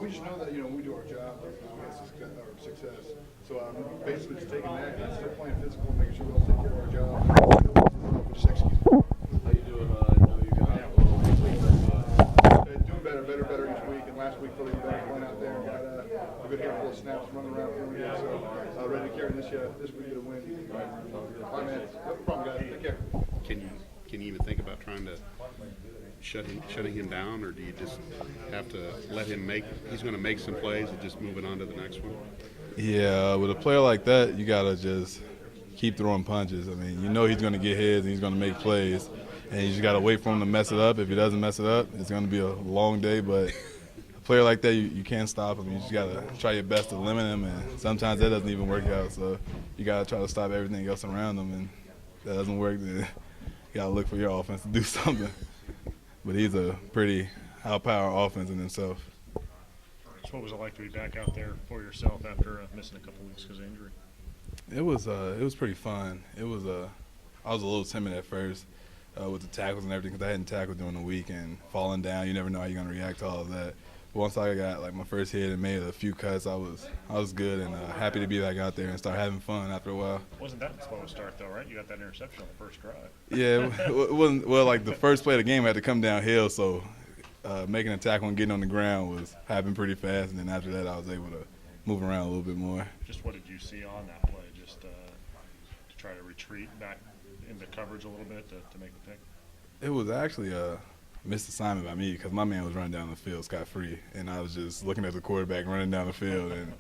we just know that, when we do our job, we have success. So basically just taking that and still playing physical, making sure we all take care of our job. Just execute. How you doing? I know you got a little Doing better each week. And last week really better going out there and got a good handful of snaps running around for me. So ready to carry this week to win. All right, man. No problem, guys. Take care. Can you even think about trying to shutting him down, or do you just have to let him make? He's going to make some plays and just move it on to the next one. Yeah, with a player like that, you gotta just keep throwing punches. I mean, you know he's going to get his and he's going to make plays, and you just got to wait for him to mess it up. If he doesn't mess it up, it's going to be a long day. But a player like that, you can't stop him. You just got to try your best to limit him, and sometimes that doesn't even work out. So you got to try to stop everything else around him, and if that doesn't work, then you got to look for your offense to do something. But he's a pretty high-power offense in himself. So what was it like to be back out there for yourself after missing a couple weeks because of injury? It was pretty fun. I was a little timid at first with the tackles and everything because I hadn't tackled during the week, and falling down, you never know how you're gonna react to all of that. But once I got my first hit and made a few cuts, I was good and happy to be back out there and start having fun after a while. Wasn't that slow to start though, right? You got that interception on the first drive. Yeah, it wasn't the first play of the game I had to come downhill, so making a tackle and getting on the ground happened pretty fast, and then after that I was able to move around a little bit more. Just what did you see on that play? Just to try to retreat back into coverage a little bit to make the pick? It was actually a missed assignment by me because my man was running down the field scot-free, and I was just looking at the quarterback running down the field, and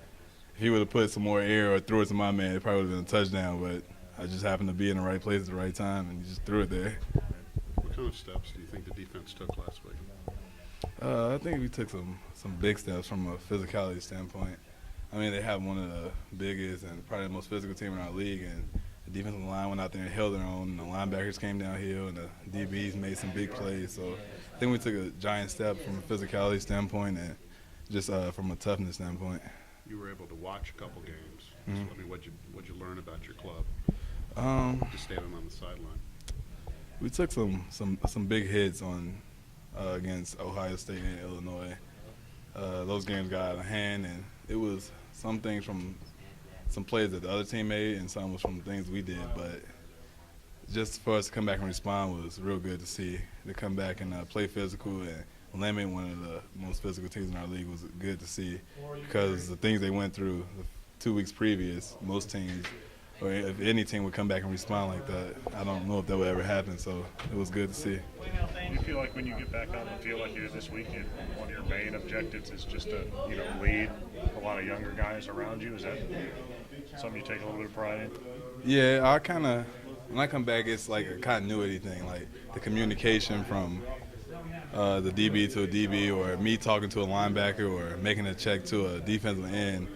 if he would have put some more air or threw it to my man, it probably would have been a touchdown, but I just happened to be in the right place at the right time, and he just threw it there. What kind of steps do you think the defense took last week? I think we took some big steps from a physicality standpoint. I mean, they have one of the biggest and probably the most physical team in our league, and the defensive line went out there and held their own, and the linebackers came downhill, and the DBs made some big plays. So I think we took a giant step from a physicality standpoint and just from a toughness standpoint. You were able to watch a couple games. Mm-hmm. So, I mean, what'd you learn about your club? Just standing on the sideline. We took some big hits against Ohio State and Illinois. Those games got out of hand, and it was some things from some plays that the other team made and some was from things we did. But just for us to come back and respond was real good to see. To come back and play physical and limit one of the most physical teams in our league was good to see, because the things they went through the 2 weeks previous, most teams, or if any team would come back and respond like that, I don't know if that would ever happen. So it was good to see. Do you feel like when you get back on the field like you did this week, one of your main objectives is just to lead a lot of younger guys around you? Is that something you take a little bit of pride in? Yeah, when I come back, it's like a continuity thing, like the communication from the DB to a DB, or me talking to a linebacker, or making a check to a defensive end.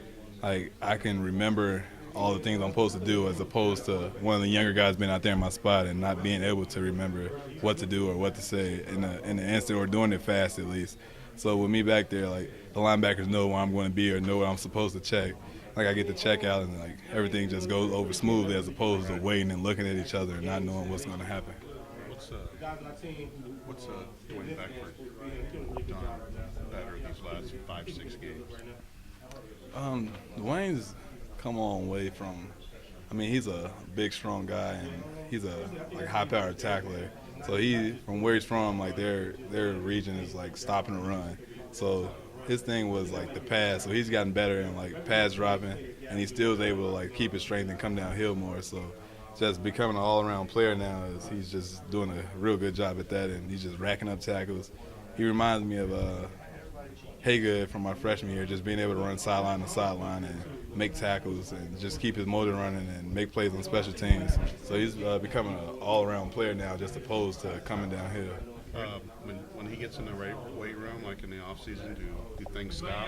Like, I can remember all the things I'm supposed to do, as opposed to one of the younger guys being out there in my spot and not being able to remember what to do or what to say in the instant, or doing it fast at least. So with me back there, like, the linebackers know where I'm going to be or know what I'm supposed to check. Like, I get to check out and everything just goes over smoothly, as opposed to waiting and looking at each other and not knowing what's going to happen. What's Dwayne Beckford done better these last 5-6 games? Dwayne's come a long way from, he's a big, strong guy, and he's a high-powered tackler. So from where he's from, their region is stopping the run. So his thing was the pass. So he's gotten better in pass dropping, and he still is able to keep his strength and come downhill more. So just becoming an all-around player now, he's just doing a real good job at that, and he's just racking up tackles. He reminds me of Haygood from my freshman year, just being able to run sideline to sideline and make tackles and just keep his motor running and make plays on special teams. So he's becoming an all-around player now, just opposed to coming downhill. When he gets in the weight room, like in the off season, do things stop?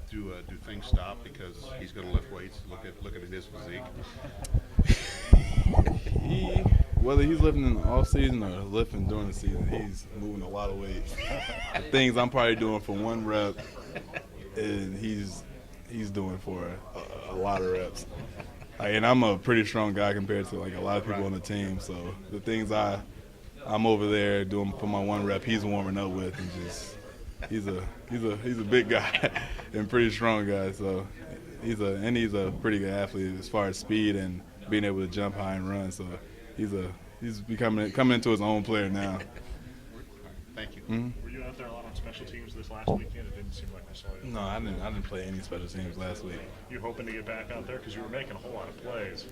Do things stop because he's going to lift weights? Looking at his physique. Whether he's lifting in the off season or lifting during the season, he's moving a lot of weight. The things I'm probably doing for one rep, and he's doing for a lot of reps. And I'm a pretty strong guy compared to a lot of people on the team. So the things I'm over there doing for my one rep, he's warming up with, and just he's a big guy and pretty strong guy. So he's a pretty good athlete as far as speed and being able to jump high and run. So he's coming into his own player now. Thank you. Mm-hmm. Were you out there a lot on special teams this last weekend? It didn't seem like I saw you. No, I didn't play any special teams last week. You hoping to get back out there because you were making a whole lot of plays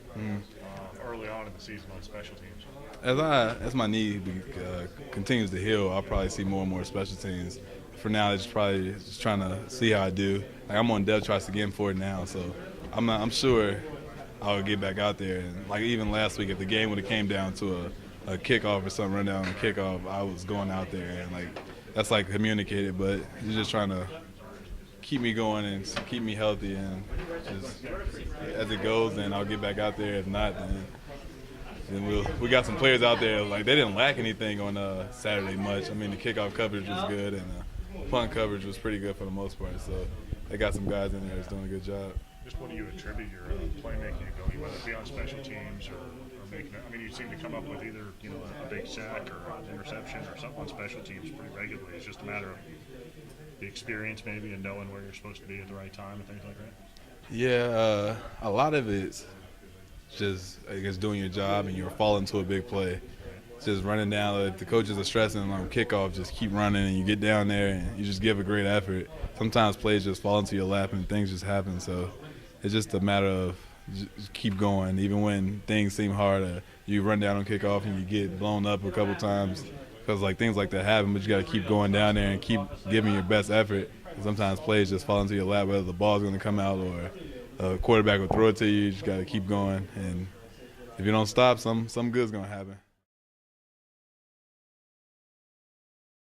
early on in the season on special teams. As my knee continues to heal, I'll probably see more and more special teams. For now, it's probably just trying to see how I do. Like, I'm on depth charts again for it now, so I'm sure I'll get back out there. And like even last week, if the game would have came down to a kickoff or something, run down on a kickoff, I was going out there, and like that's like communicated. But he's just trying to keep me going and keep me healthy, and just as it goes, then I'll get back out there. If not, then we got some players out there, like they didn't lack anything on Saturday much. I mean, the kickoff coverage was good, and punt coverage was pretty good for the most part. So they got some guys in there that's doing a good job. Just what do you attribute your playmaking ability, whether it be on special teams or making it? I mean, you seem to come up with either a big sack or an interception or something on special teams pretty regularly. It's just a matter of the experience maybe and knowing where you're supposed to be at the right time and things like that. Yeah, a lot of it's just I guess doing your job and you're falling to a big play. Just running down. Like, the coaches are stressing on kickoff, just keep running, and you get down there and you just give a great effort. Sometimes plays just fall into your lap and things just happen. So it's just a matter of just keep going, even when things seem hard. You run down on kickoff and you get blown up a couple times because like things like that happen. But you got to keep going down there and keep giving your best effort. And sometimes plays just fall into your lap, whether the ball's going to come out or a quarterback will throw it to you. You just got to keep going, and if you don't stop, some good's going to happen.